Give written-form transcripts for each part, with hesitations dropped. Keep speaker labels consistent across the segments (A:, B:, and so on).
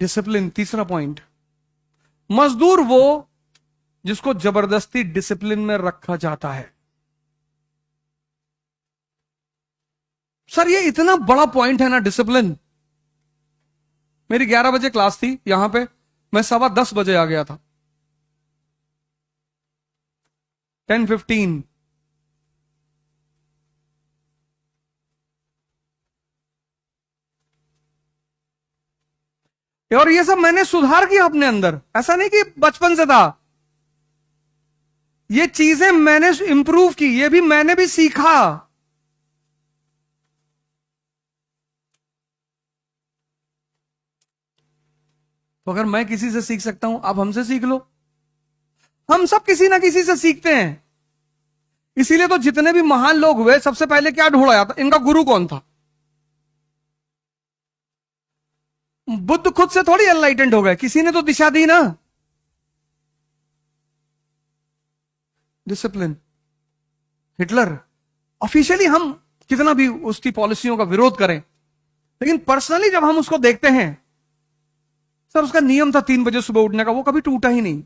A: Discipline तीसरा point. मजदूर वो जिसको जबरदस्ती डिसिप्लिन में रखा जाता है। सर ये इतना बड़ा पॉइंट है ना डिसिप्लिन। मेरी 11 बजे क्लास थी यहां पे, मैं 10:15 बजे आ गया था, 10:15। और ये सब मैंने सुधार किया अपने अंदर, ऐसा नहीं कि बचपन से था। ये चीजें मैंने इंप्रूव की, ये भी मैंने भी सीखा। तो अगर मैं किसी से सीख सकता हूं, आप हमसे सीख लो। हम सब किसी ना किसी से सीखते हैं। इसीलिए तो जितने भी महान लोग हुए, सबसे पहले क्या ढूंढा जाता, इनका गुरु कौन था। बुद्ध खुद से थोड़ी एनलाइटेंड हो गए, किसी ने तो दिशा दी ना। डिसिप्लिन। हिटलर, ऑफिशियली हम कितना भी उसकी पॉलिसियों का विरोध करें, लेकिन पर्सनली जब हम उसको देखते हैं, सर उसका नियम था 3 बजे सुबह उठने का, वो कभी टूटा ही नहीं।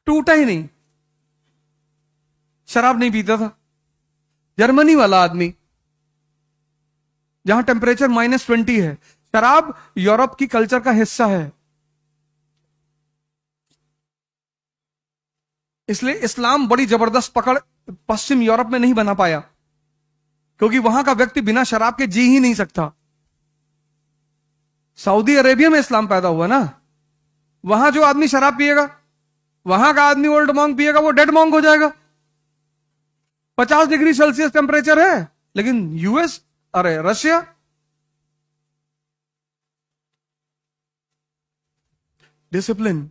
A: टूटा ही नहीं। शराब नहीं पीता था। जर्मनी वाला आदमी, जहां टेम्परेचर -20 है, शराब यूरोप की कल्चर का हिस्सा है। इसलिए इस्लाम बड़ी जबरदस्त पकड़ पश्चिम यूरोप में नहीं बना पाया, क्योंकि वहां का व्यक्ति बिना शराब के जी ही नहीं सकता। सऊदी अरेबिया में इस्लाम पैदा हुआ ना, वहां जो आदमी शराब पिएगा, वहां का आदमी ओल्ड मॉन्क पिएगा, वो डेड मॉन्क हो जाएगा। 50 डिग्री सेल्सियस टेम्परेचर है, लेकिन यूएस, अरे रशिया, डिसिप्लिन।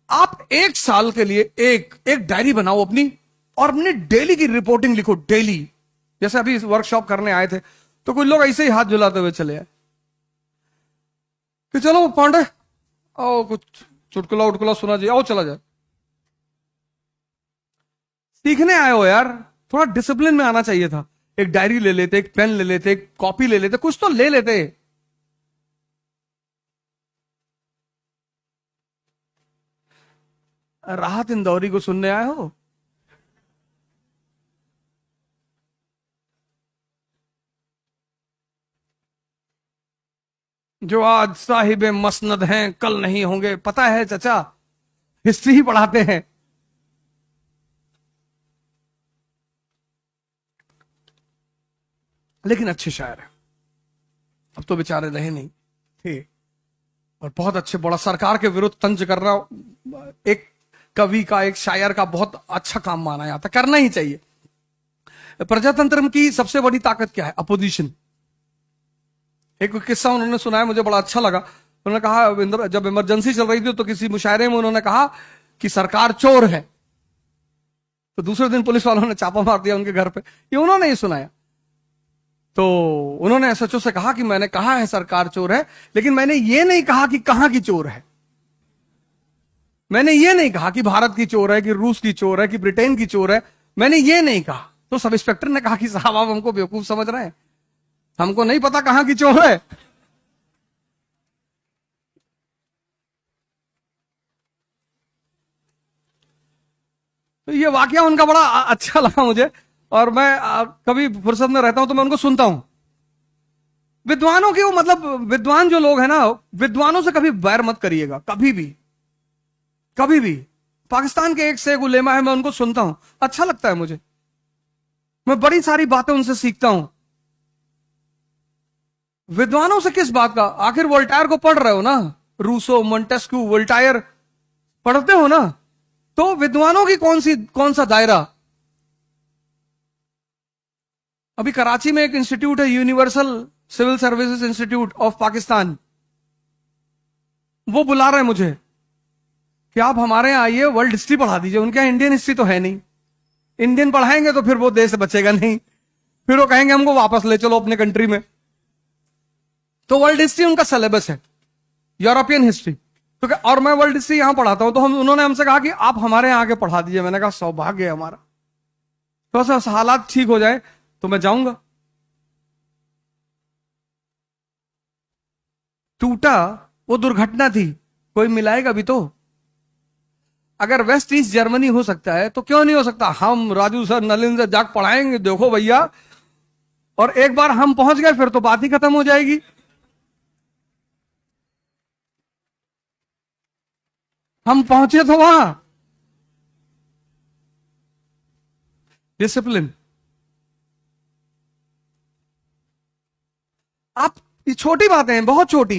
A: आप 1 साल के लिए एक डायरी बनाओ अपनी, और अपनी डेली की रिपोर्टिंग लिखो, डेली। जैसे अभी वर्कशॉप करने आए थे, तो कुछ लोग ऐसे ही हाथ झुलाते हुए चले आए कि चलो पांडे आओ, कुछ चुटकुला उटकुला सुना जी, आओ चला जाए। सीखने आए हो यार, थोड़ा डिसिप्लिन में आना चाहिए था। एक डायरी ले लेते, एक पेन ले लेते, एक कॉपी ले लेते, कुछ तो ले लेते। राहत इंदौरी को सुनने आए हो? जो आज साहिब मसनद हैं, कल नहीं होंगे, पता है चचा, हिस्ट्री ही पढ़ाते हैं। लेकिन अच्छे शायर हैं। अब तो बेचारे रहे नहीं थे, और बहुत अच्छे, बड़ा सरकार के विरुद्ध तंज कर रहा एक कवि का, एक शायर का बहुत अच्छा काम माना जाता, करना ही चाहिए। प्रजातंत्र की सबसे बड़ी ताकत क्या है? अपोजिशन। एक किस्सा उन्होंने सुनाया, मुझे बड़ा अच्छा लगा। उन्होंने कहा, जब इमरजेंसी चल रही थी तो किसी मुशायरे में उन्होंने कहा कि सरकार चोर है, तो दूसरे दिन पुलिस वालों ने छापा मार दिया उनके घर पे। ये उन्होंने ही सुनाया। तो उन्होंने एसएचओ से कहा कि मैंने कहा है सरकार चोर है, लेकिन मैंने ये नहीं कहा कि कहां की चोर है। मैंने ये नहीं कहा कि भारत की चोर है, कि रूस की चोर है, कि ब्रिटेन की चोर है। मैंने ये नहीं कहा। तो सब इंस्पेक्टर ने कहा कि साहब आप हमको बेवकूफ समझ रहे हैं, हमको नहीं पता कहां की चोर है। तो ये वाकया उनका बड़ा अच्छा लगा मुझे, और मैं कभी फुर्सत में रहता हूं तो मैं उनको सुनता हूं। विद्वानों के वो, मतलब विद्वान जो लोग हैं ना, विद्वानों से कभी बैर मत करिएगा, कभी भी, कभी भी। पाकिस्तान के एक से एक उलेमा है, मैं उनको सुनता हूं, अच्छा लगता है मुझे। मैं बड़ी सारी बातें उनसे सीखता हूं। विद्वानों से किस बात का? आखिर वोल्टायर को पढ़ रहे हो ना, रूसो, मोंटेस्क्यू, वोल्टायर पढ़ते हो ना, तो विद्वानों की कौन सा दायरा। अभी कराची में एक इंस्टीट्यूट है, Universal Civil Services Institute of Pakistan, वो बुला रहे हैं मुझे कि आप हमारे यहां आइए, वर्ल्ड हिस्ट्री पढ़ा दीजिए। उनके यहां इंडियन हिस्ट्री तो है नहीं, इंडियन पढ़ाएंगे तो फिर वो देश बचेगा नहीं, फिर वो कहेंगे हमको वापस ले चलो अपने कंट्री में। तो वर्ल्ड हिस्ट्री उनका सिलेबस है, यूरोपियन हिस्ट्री। तो और मैं वर्ल्ड हिस्ट्री यहां पढ़ाता हूं, तो उन्होंने हमसे कहा कि आप हमारे यहां आके पढ़ा दीजिए। मैंने कहा सौभाग्य है हमारा। थोड़ा सा हालात ठीक हो जाए तो मैं जाऊंगा। टूटा, वो दुर्घटना थी, कोई मिलाएगा भी तो। अगर वेस्ट ईस्ट जर्मनी हो सकता है तो क्यों नहीं हो सकता? हम राजू सर, नलिन सर जाग पढ़ाएंगे, देखो भैया, और एक बार हम पहुंच गए फिर तो बात ही खत्म हो जाएगी। हम पहुंचे तो वहां डिसिप्लिन। आप, ये छोटी बातें हैं, बहुत छोटी।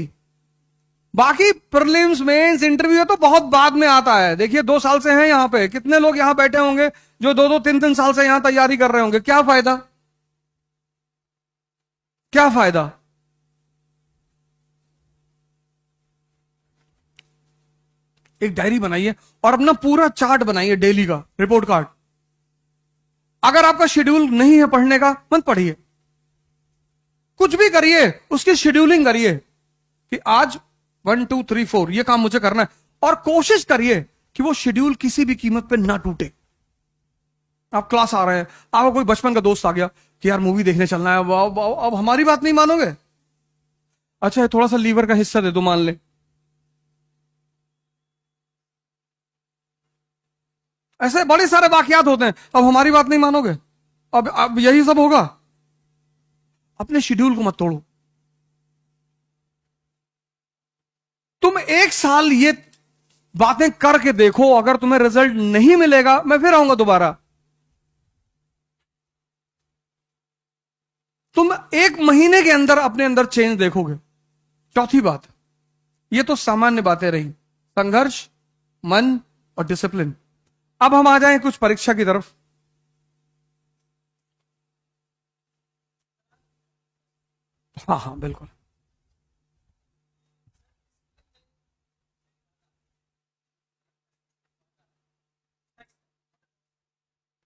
A: बाकी प्रीलिम्स मेंस इंटरव्यू तो बहुत बाद में आता है। देखिए 2 साल से हैं यहां पे, कितने लोग यहां बैठे होंगे जो 2-2, 3-3 साल से यहां तैयारी कर रहे होंगे। क्या फायदा, क्या फायदा? एक डायरी बनाइए और अपना पूरा चार्ट बनाइए डेली का, रिपोर्ट कार्ड। अगर आपका शेड्यूल नहीं है पढ़ने का, मत पढ़िए। कुछ भी करिए, उसकी शेड्यूलिंग करिए कि आज 1 2 3 4 ये काम मुझे करना है, और कोशिश करिए कि वो शेड्यूल किसी भी कीमत पे ना टूटे। आप क्लास आ रहे हैं, आपको कोई बचपन का दोस्त आ गया कि यार मूवी देखने चलना है, अब हमारी बात नहीं मानोगे? अच्छा है, थोड़ा सा लीवर का हिस्सा दे दो, मान ले। ऐसे बड़े सारे वाकयात होते हैं, अब हमारी बात नहीं मानोगे? अब यही सब होगा। अपने शेड्यूल को मत तोड़ो। तुम 1 साल ये बातें करके देखो, अगर तुम्हें रिजल्ट नहीं मिलेगा मैं फिर आऊंगा दोबारा। तुम 1 महीने के अंदर अपने अंदर चेंज देखोगे। चौथी बात, ये तो सामान्य बातें रही, संघर्ष, मन और डिसिप्लिन। अब हम आ जाएं कुछ परीक्षा की तरफ। हाँ हाँ बिल्कुल।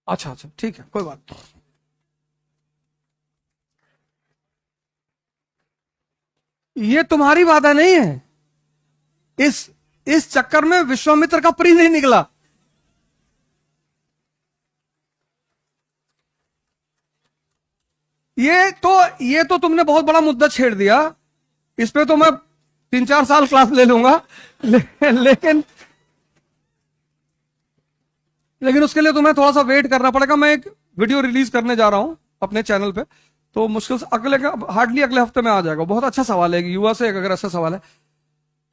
A: अच्छा अच्छा, ठीक है, कोई बात नहीं। ये तुम्हारी बाधा नहीं है। इस इस चक्कर में विश्वामित्र का प्री नहीं निकला। ये तो तुमने बहुत बड़ा मुद्दा छेड़ दिया। इस पे तो मैं 3-4 साल क्लास ले लूंगा। लेकिन लेकिन उसके लिए तुम्हें थोड़ा सा वेट करना पड़ेगा। मैं एक वीडियो रिलीज करने जा रहा हूं अपने चैनल पे, तो मुश्किल से हार्डली अगले हफ्ते में आ जाएगा। बहुत अच्छा सवाल है, एक युवा से अगर ऐसा सवाल है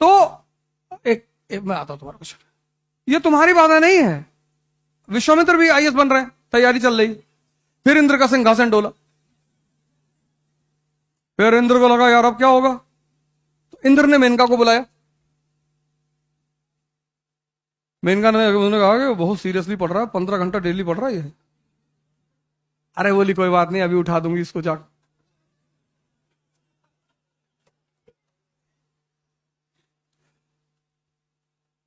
A: तो एक मैं आता हूं तुम्हारा क्वेश्चन। ये तुम्हारी बाधा नहीं है। विश्वामित्र भी आईएएस बन रहे हैं, तैयारी चल रही। फिर इंद्र का सिंहासन डोला। फिर इंद्र को लगा यार अब क्या होगा, तो इंद्र ने मेनका को बुलाया। मेनका ने उन्होंने कहा कि वो बहुत सीरियसली पढ़ रहा है, 15 घंटा डेली पढ़ रहा है ये। अरे बोली कोई बात नहीं, अभी उठा दूंगी इसको जाकर।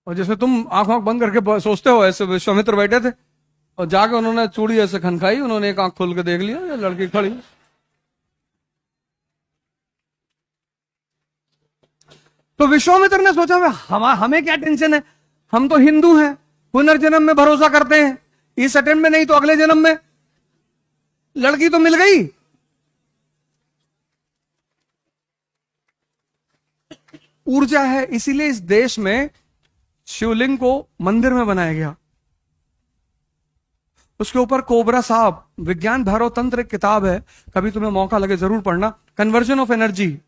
A: और जैसे तुम आंख आंख बंद करके सोचते हो, ऐसे विश्वामित्र बैठे थे और जाके उन्होंने चूड़ी ऐसे खनखाई, उन्होंने एक आंख खोल के देख लिया, ये लड़की खड़ी। तो विश्वामित्र ने सोचा हमें क्या टेंशन है, हम तो हिंदू हैं, पुनर्जन्म में भरोसा करते हैं, इस अटेम्प्ट में नहीं तो अगले जन्म में। लड़की तो मिल गई। ऊर्जा है, इसीलिए इस देश में शिवलिंग को मंदिर में बनाया गया। उसके ऊपर कोबरा साहब, विज्ञान भैरव तंत्र एक किताब है, कभी तुम्हें मौका लगे जरूर पढ़ना। Conversion of energy.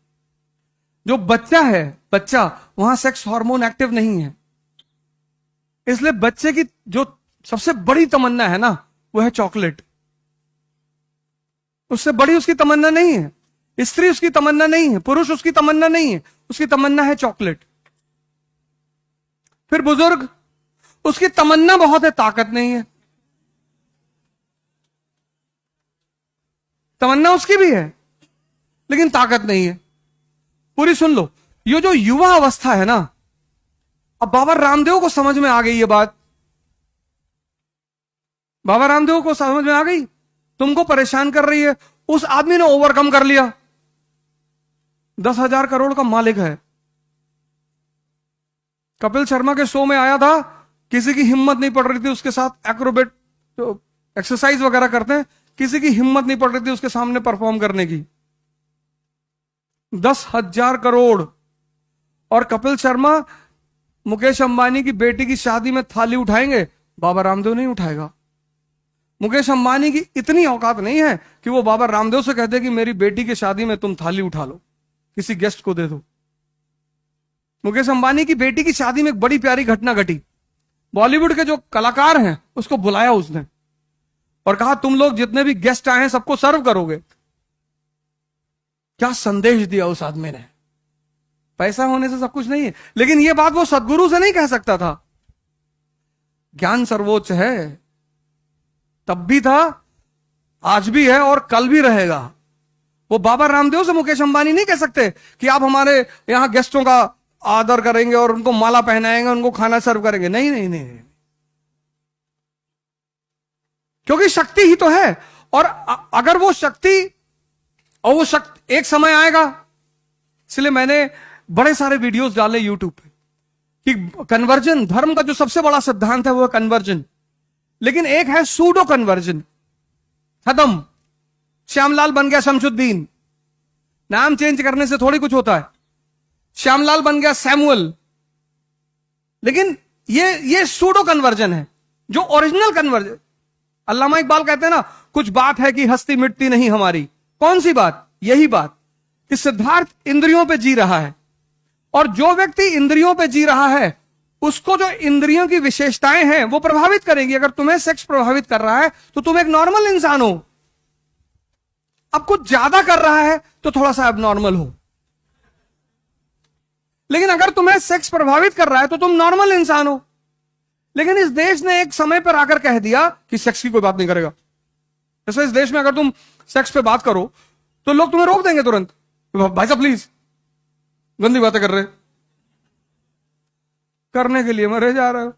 A: जो बच्चा है, बच्चा, वहां सेक्स हार्मोन एक्टिव नहीं है, इसलिए बच्चे की जो सबसे बड़ी तमन्ना है ना, वो है चॉकलेट। उससे बड़ी उसकी तमन्ना नहीं है। स्त्री उसकी तमन्ना नहीं है, पुरुष उसकी तमन्ना नहीं है, उसकी तमन्ना है चॉकलेट। फिर बुजुर्ग, उसकी तमन्ना बहुत है, ताकत नहीं है। तमन्ना उसकी भी है लेकिन ताकत नहीं है। पूरी सुन लो। ये जो युवा अवस्था है ना, अब बाबा रामदेव को समझ में आ गई ये बात। बाबा रामदेव को समझ में आ गई, तुमको परेशान कर रही है। उस आदमी ने ओवरकम कर लिया, 10,000 करोड़ का मालिक है। कपिल शर्मा के शो में आया था, किसी की हिम्मत नहीं पड़ रही थी उसके साथ एक्रोबेट एक्सरसाइज वगैरह करते हैं, किसी की हिम्मत नहीं पड़ रही थी उसके सामने परफॉर्म करने की। 10,000 करोड़। और कपिल शर्मा मुकेश अंबानी की बेटी की शादी में थाली उठाएंगे, बाबा रामदेव नहीं उठाएगा। मुकेश अंबानी की इतनी औकात नहीं है कि वो बाबा रामदेव से कहते कि मेरी बेटी की शादी में तुम थाली उठा लो, किसी गेस्ट को दे दो। मुकेश अंबानी की बेटी की शादी में एक बड़ी प्यारी घटना घटी। बॉलीवुड के जो कलाकार हैं उसको बुलाया उसने और कहा तुम लोग जितने भी गेस्ट आए हैं सबको सर्व करोगे। क्या संदेश दिया उस आदमी ने। पैसा होने से सब कुछ नहीं है, लेकिन यह बात वो सदगुरु से नहीं कह सकता था। ज्ञान सर्वोच्च है, तब भी था, आज भी है और कल भी रहेगा। वो बाबा रामदेव से मुकेश अंबानी नहीं कह सकते कि आप हमारे यहां गेस्टों का आदर करेंगे और उनको माला पहनाएंगे, उनको खाना सर्व करेंगे। नहीं नहीं नहीं, क्योंकि शक्ति ही तो है। और अगर वो शक्ति, और वो शक्ति एक समय आएगा, इसलिए मैंने बड़े सारे वीडियोस डाले यूट्यूब पे कि कन्वर्जन, धर्म का जो सबसे बड़ा सिद्धांत है वो है कन्वर्जन, लेकिन एक है सूडो कन्वर्जन। खत्म, श्यामलाल बन गया शमशुद्दीन, नाम चेंज करने से थोड़ी कुछ होता है। श्यामलाल बन गया सैमुअल, लेकिन ये सूडो कन्वर्जन है। जो ओरिजिनल कन्वर्जन, अल्लामा इकबाल कहते हैं ना, कुछ बात है कि हस्ती मिटती नहीं हमारी। कौन सी बात? यही बात कि सिद्धार्थ इंद्रियों पे जी रहा है, और जो व्यक्ति इंद्रियों पे जी रहा है उसको जो इंद्रियों की विशेषताएं हैं वो प्रभावित करेंगी। अगर तुम्हें सेक्स प्रभावित कर रहा है तो तुम एक नॉर्मल इंसान हो। अब कुछ ज्यादा कर रहा है तो थोड़ा सा एबनॉर्मल हो, लेकिन अगर तुम्हें सेक्स प्रभावित कर रहा है तो तुम नॉर्मल इंसान हो। लेकिन इस देश ने एक समय पर आकर कह दिया कि सेक्स की कोई बात नहीं करेगा। जैसे इस देश में अगर तुम सेक्स पे बात करो तो लोग तुम्हें रोक देंगे तुरंत, भाई साहब प्लीज, गंदी बातें कर रहे, करने के लिए मरे जा रहे हो।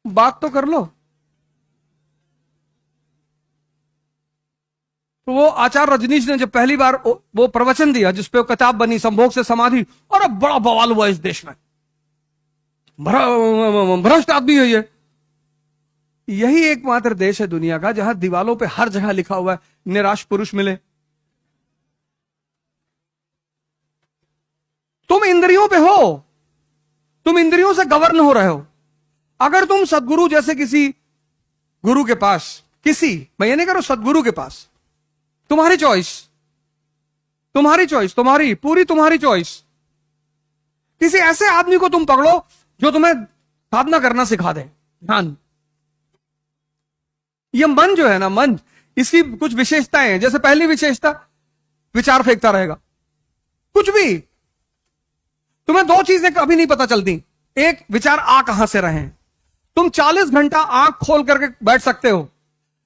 A: बात तो कर लो। तो वो आचार्य रजनीश ने जब पहली बार वो प्रवचन दिया जिसपे किताब बनी संभोग से समाधि, और अब बड़ा बवाल हुआ इस देश में, भ्रष्ट आदमी है ये। यही एकमात्र देश है दुनिया का जहां दीवालों पे हर जगह लिखा हुआ है निराश पुरुष मिले। तुम इंद्रियों पे हो, तुम इंद्रियों से गवर्न हो रहे हो। अगर तुम सदगुरु जैसे किसी गुरु के पास, किसी, मैं ये नहीं कह रहा सदगुरु के पास, तुम्हारी चॉइस, तुम्हारी चॉइस, तुम्हारी पूरी तुम्हारी चॉइस, किसी ऐसे आदमी को तुम पकड़ो जो तुम्हें साधना करना सिखा दे। ध्यान, ये मन जो है ना, मन, इसकी कुछ विशेषताएं हैं। जैसे पहली विशेषता, विचार फेंकता रहेगा। कुछ भी, तुम्हें दो चीजें कभी नहीं पता चलती। एक, विचार आ कहां से रहे हैं। तुम 40 घंटा आंख खोल करके बैठ सकते हो,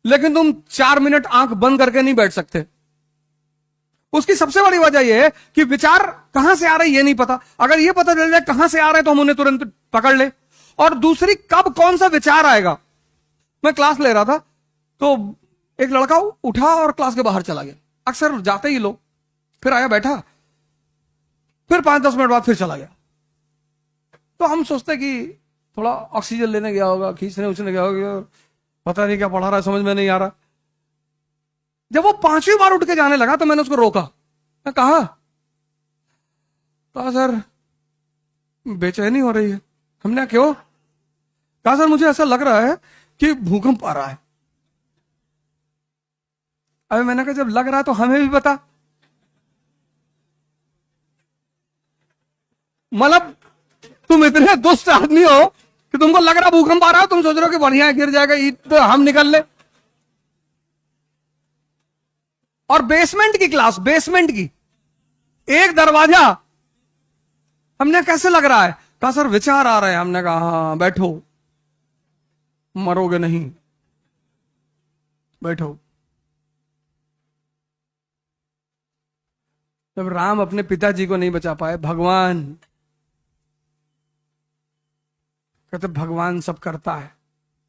A: लेकिन तुम 4 मिनट आंख बंद करके नहीं बैठ सकते। उसकी सबसे बड़ी वजह यह है कि विचार कहां से आ रहे ये नहीं पता। अगर ये पता चल जाए कहां से आ रहे तो हम उन्हें तुरंत पकड़ ले। और दूसरी, कब कौन सा विचार आएगा। मैं क्लास ले रहा था तो एक लड़का उठा और क्लास के बाहर चला गया। अक्सर जाते ही लोग, फिर आया बैठा, फिर 5-10 मिनट बाद फिर चला गया। तो हम सोचते कि थोड़ा ऑक्सीजन लेने गया होगा, खींचने उछने गया होगा, पता नहीं क्या पढ़ा रहा है, समझ में नहीं आ रहा। जब वो 5वीं बार उठ के जाने लगा तो मैंने उसको रोका। मैं कहा सर बेचैनी हो रही है। हमने क्यों? कहा सर मुझे ऐसा लग रहा है कि भूकंप आ रहा है। अबे मैंने कहा जब लग रहा है तो हमें भी बता। मतलब तुम इतने दुष्ट आदमी हो कि तुमको लग रहा भूकंप आ रहा है, तुम सोच रहे हो कि बढ़िया गिर जाएगा ईद तो हम निकल ले। और बेसमेंट की क्लास, बेसमेंट की, एक दरवाजा। हमने कैसे लग रहा है? कहा सर विचार आ रहे हैं। हमने कहा हाँ बैठो, मरोगे नहीं, बैठो। जब राम अपने पिताजी को नहीं बचा पाए, भगवान कहते भगवान सब करता है,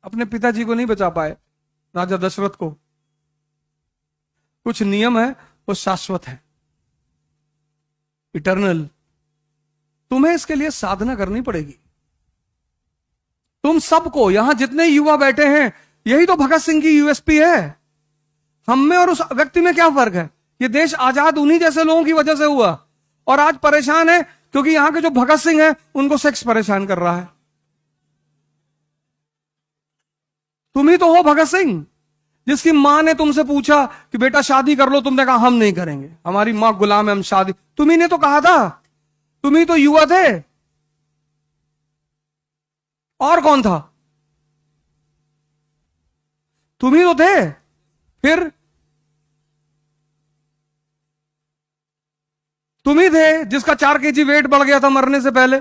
A: अपने पिताजी को नहीं बचा पाए, राजा दशरथ को। कुछ नियम है वो शाश्वत है, इटर्नल। तुम्हें इसके लिए साधना करनी पड़ेगी। तुम सबको, यहां जितने युवा बैठे हैं, यही तो भगत सिंह की यूएसपी है। हम में और उस व्यक्ति में क्या फर्क है? ये देश आजाद उन्हीं जैसे लोगों की वजह से हुआ, और आज परेशान है क्योंकि यहां के जो भगत सिंह है उनको सेक्स परेशान कर रहा है। तुम ही तो हो भगत सिंह, जिसकी मां ने तुमसे पूछा कि बेटा शादी कर लो, तुमने कहा हम नहीं करेंगे, हमारी मां गुलाम है, हम शादी। तुम्ही ने तो कहा था, तुम ही तो युवा थे, और कौन था? तुम ही तो थे। फिर तुम ही थे जिसका 4 kg वेट बढ़ गया था मरने से पहले।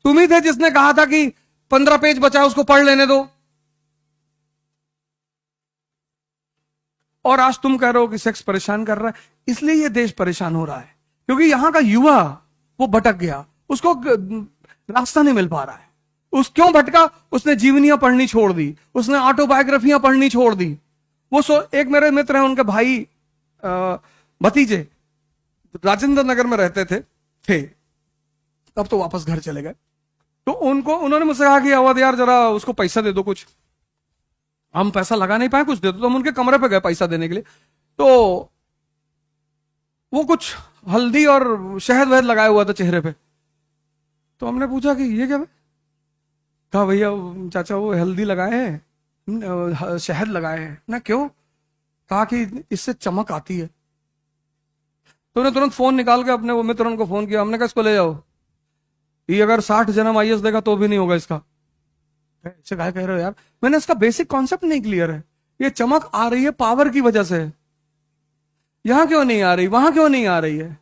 A: तुम ही थे जिसने कहा था कि 15 पेज बचा है उसको पढ़ लेने दो, और आज तुम कह रहे हो कि सेक्स परेशान कर रहा है। इसलिए ये देश परेशान हो रहा है क्योंकि यहां का युवा वो भटक गया, उसको रास्ता नहीं मिल पा रहा है। उस क्यों भटका? उसने जीवनियां पढ़नी छोड़ दी, उसने ऑटोबायोग्राफियां पढ़नी छोड़ दी। एक मेरे मित्र हैं, उनके भाई भतीजे राजेंद्र नगर में रहते थे, तब तो वापस घर चले गए। तो उन्होंने मुझसे कहा कि अवध यार जरा उसको पैसा दे दो कुछ। हम पैसा लगा नहीं पाए, कुछ दे दो। तो हम उनके कमरे पे गए पैसा देने के लिए, तो वो कुछ हल्दी और शहद वहद लगाया हुआ था चेहरे पे। तो हमने पूछा कि ये क्या? कहा भैया चाचा वो हल्दी लगाए हैं, शहद लगाए हैं ना। क्यों? कहा कि इससे चमक आती है। तो उन्हें तुरंत फोन निकाल के अपने वो मित्र को फोन किया। हमने कहा इसको ले जाओ, ये अगर 60 जन्म आईएएस देगा तो भी नहीं होगा इसका। ऐसे क्या कह रहे हो यार? मैंने इसका बेसिक कॉन्सेप्ट नहीं क्लियर है। ये चमक आ रही है पावर की वजह से, यहां क्यों नहीं आ रही, वहां क्यों नहीं आ रही है?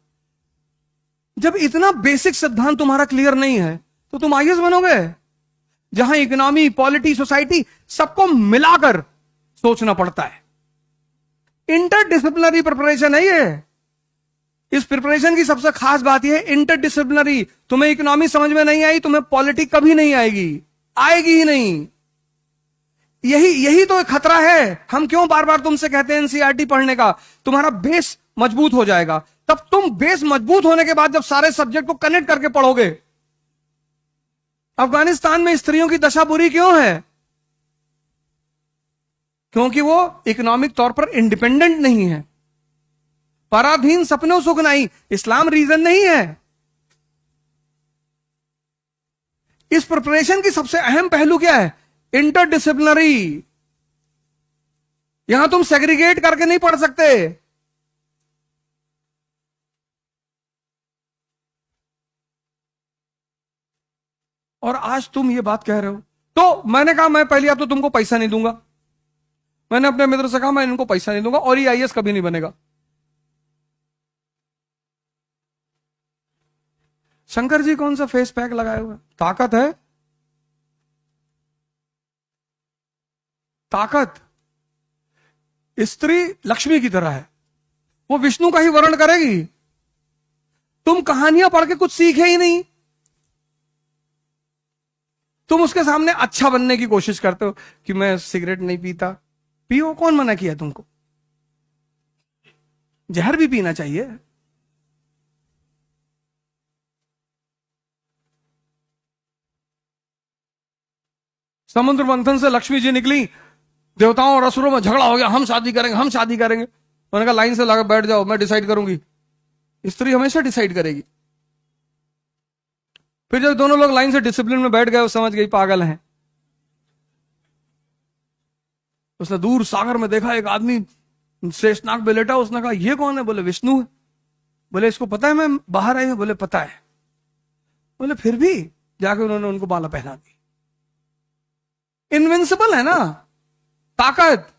A: जब इतना बेसिक सिद्धांत तुम्हारा क्लियर नहीं है तो तुम आईएएस बनोगे? जहां इकोनॉमी, पॉलिटी, सोसाइटी सबको मिलाकर सोचना पड़ता है। इंटरडिसिप्लिनरी प्रिपरेशन है ये। इस प्रिपरेशन की सबसे खास बात यह है इंटरडिसिप्लिनरी। तुम्हें इकोनॉमी समझ में नहीं आई, तुम्हें पॉलिटिक्स कभी नहीं आएगी, आएगी ही नहीं। यही तो एक खतरा है। हम क्यों बार बार तुमसे कहते हैं एनसीईआरटी पढ़ने का? तुम्हारा बेस मजबूत हो जाएगा। तब तुम बेस मजबूत होने के बाद जब सारे सब्जेक्ट को कनेक्ट करके पढ़ोगे। अफगानिस्तान में स्त्रियों की दशा बुरी क्यों है? क्योंकि वो इकोनॉमिक तौर पर इंडिपेंडेंट नहीं है। पराधीन सपनों सुख नहीं, इस्लाम रीजन नहीं है। इस प्रिपरेशन की सबसे अहम पहलू क्या है? इंटरडिसिप्लिनरी। यहां तुम सेग्रीगेट करके नहीं पढ़ सकते। और आज तुम ये बात कह रहे हो। तो मैंने कहा मैं पहली बात तो तुमको पैसा नहीं दूंगा। मैंने अपने मित्र से कहा मैं इनको पैसा नहीं दूंगा और ये आईएएस कभी नहीं बनेगा। शंकर जी कौन सा फेस पैक लगाए हुए? ताकत है, ताकत। स्त्री लक्ष्मी की तरह है, वो विष्णु का ही वर्ण करेगी। तुम कहानियां पढ़ के कुछ सीखे ही नहीं। तुम उसके सामने अच्छा बनने की कोशिश करते हो कि मैं सिगरेट नहीं पीता। पियो, कौन मना किया तुमको? जहर भी पीना चाहिए। समुद्र मंथन से लक्ष्मी जी निकली, देवताओं और असुरों में झगड़ा हो गया, हम शादी करेंगे, हम शादी करेंगे। उन्होंने कहा लाइन से लगा बैठ जाओ, मैं डिसाइड करूंगी। स्त्री हमेशा डिसाइड करेगी। फिर जब दोनों लोग लाइन से डिसिप्लिन में बैठ गए, वो समझ गई पागल हैं। उसने दूर सागर में देखा एक आदमी शेषनाग पे लेटा। उसने कहा ये कौन है? बोले विष्णु है। बोले इसको पता है मैं बाहर आई हूं? बोले पता है। बोले फिर भी? जाके उन्होंने उनको माला पहना दी। इनविंसिबल है ना, ताकत।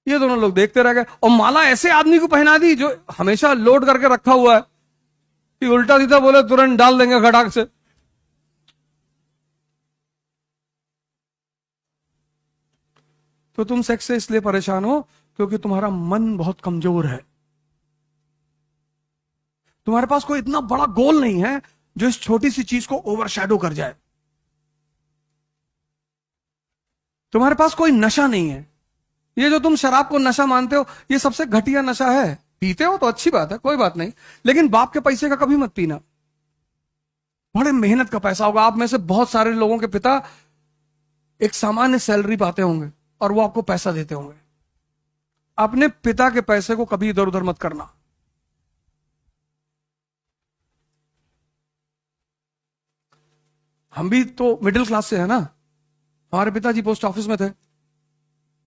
A: ये दोनों लोग देखते रह गए और माला ऐसे आदमी को पहना दी जो हमेशा लोड करके रखा हुआ है कि उल्टा सीधा बोले तुरंत डाल देंगे खटाक से। तो तुम सेक्स से इसलिए परेशान हो क्योंकि तुम्हारा मन बहुत कमजोर है। तुम्हारे पास कोई इतना बड़ा गोल नहीं है जो इस छोटी सी चीज को ओवरशैडो कर जाए। तुम्हारे पास कोई नशा नहीं है। ये जो तुम शराब को नशा मानते हो, ये सबसे घटिया नशा है। पीते हो तो अच्छी बात है, कोई बात नहीं, लेकिन बाप के पैसे का कभी मत पीना। बड़े मेहनत का पैसा होगा। आप में से बहुत सारे लोगों के पिता एक सामान्य सैलरी पाते होंगे और वो आपको पैसा देते होंगे। अपने पिता के पैसे को कभी इधर उधर मत करना। हम भी तो मिडिल क्लास से है ना। हमारे पिताजी पोस्ट ऑफिस में थे।